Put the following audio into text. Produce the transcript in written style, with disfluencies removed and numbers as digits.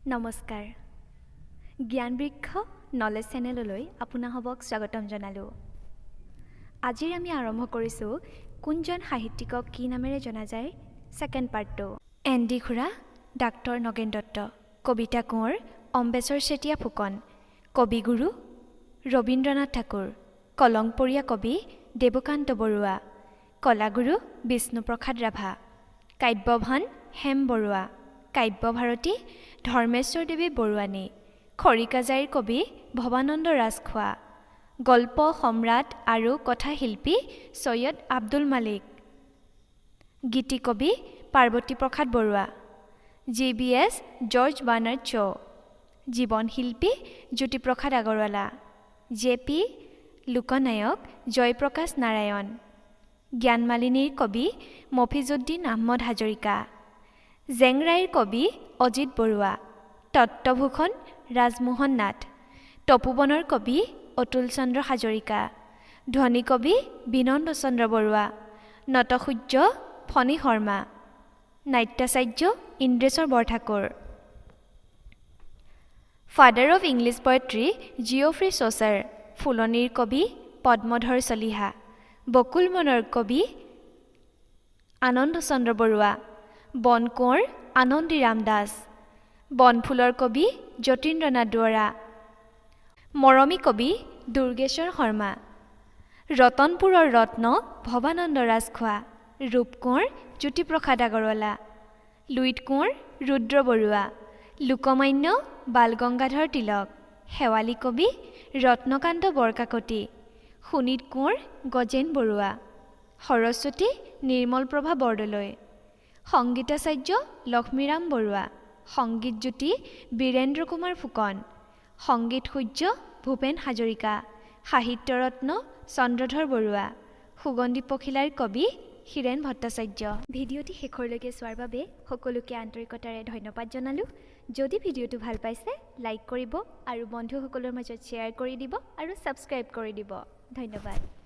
নমস্কাৰ জ্ঞান বৃক্ষ নলেজ চেনেললৈ আপোনাসবক স্বাগতম জনালো। আজিৰ আমি আৰম্ভ কৰিছো কোনজন সাহিত্যিকক কি নামেৰে জনা যায় সেকেন্ড পাৰ্টটো। এনডি খুৰা, ডাক্তৰ নগেন দত্ত, কবিতা কোঁৱৰ, অম্বেশ্বৰ চেতিয়া ফুকন, কবিগুৰু ৰবীন্দ্ৰনাথ ঠাকুৰ, কলংপৰীয়া কবি দেৱকান্ত বৰুৱা, কলাগুৰু বিষ্ণুপ্ৰসাদ ৰাভা, কাব্যভান হেম বৰুৱা, কাব্যভাৰতী ধৰ্মেশ্বৰ দেৱী বৰুৱানী, খৰিকাজাইৰ কবি ভৱানন্দ ৰাজখোৱা, গল্প সম্ৰাট আৰু কথাশিল্পী সৈয়দ আব্দুল মালিক, গীতিকবি Parbati Prasad Baruah, JBS George Bernard Shaw, জীৱনশিল্পী জ্যোতিপ্ৰসাদ আগৰৱালা, JP লোকনায়ক জয়প্ৰকাশ নাৰায়ণ, জ্ঞানমালিনীৰ কবি মফিজুদ্দিন আহমদ হাজৰিকা, জেংৰাইৰ কবি অজিত বৰুৱা, তত্ত্বভূষণ ৰাজমোহন নাথ, তপোবনৰ কবি অতুল চন্দ্ৰ হাজৰিকা, ধ্বনি কবি বিনন্দ চন্দ্ৰ বৰুৱা, নটসূৰ্য ফণী শৰ্মা, নাট্যাচাৰ্য Indreswar Barthakur, father of English poetry Geoffrey Chaucer, ফুলনিৰ কবি পদ্মধৰ চলিহা, বকুল মনৰ কবি আনন্দ চন্দ্ৰ বৰুৱা, বন কোঁৱৰ আনন্দীৰাম দাস, বনফুলৰ কবি যতীন্দ্ৰনাথ দুৱৰা, মৰমী কবি দুৰ্গেশ্বৰ শৰ্মা, ৰতনপুৰৰ ৰত্ন ভৱানন্দ ৰাজখোৱা, ৰূপ কোঁৱৰ জ্যোতিপ্ৰসাদ আগৰৱালা, লুইত কোঁৱৰ ৰুদ্ৰ বৰুৱা, লোকমান্য বালগংগাধৰ তিলক, শেৱালী কবি ৰত্নকান্ত বৰকাকতি, সুনীত কোঁৱৰ গজেন বৰুৱা, সৰস্বতী নিৰ্মলপ্ৰভা বৰদলৈ, সংগীতাচাৰ্য লক্ষ্মীৰাম বৰুৱা, সংগীত জ্যোতি বীৰেন্দ্ৰ কুমাৰ ফুকন, সংগীত সূৰ্য ভূপেন হাজৰিকা, সাহিত্যৰত্ন চন্দ্ৰধৰ বৰুৱা, সুগন্ধি পখিলাৰ কবি হীৰেণ ভট্টাচাৰ্য। ভিডিঅ'টি শেষলৈকে চোৱাৰ বাবে সকলোকে আন্তৰিকতাৰে ধন্যবাদ জনালোঁ। যদি ভিডিঅ'টো ভাল পাইছে লাইক কৰিব আৰু বন্ধুসকলৰ মাজত শ্বেয়াৰ কৰি দিব আৰু ছাবস্ক্ৰাইব কৰি দিব। ধন্যবাদ।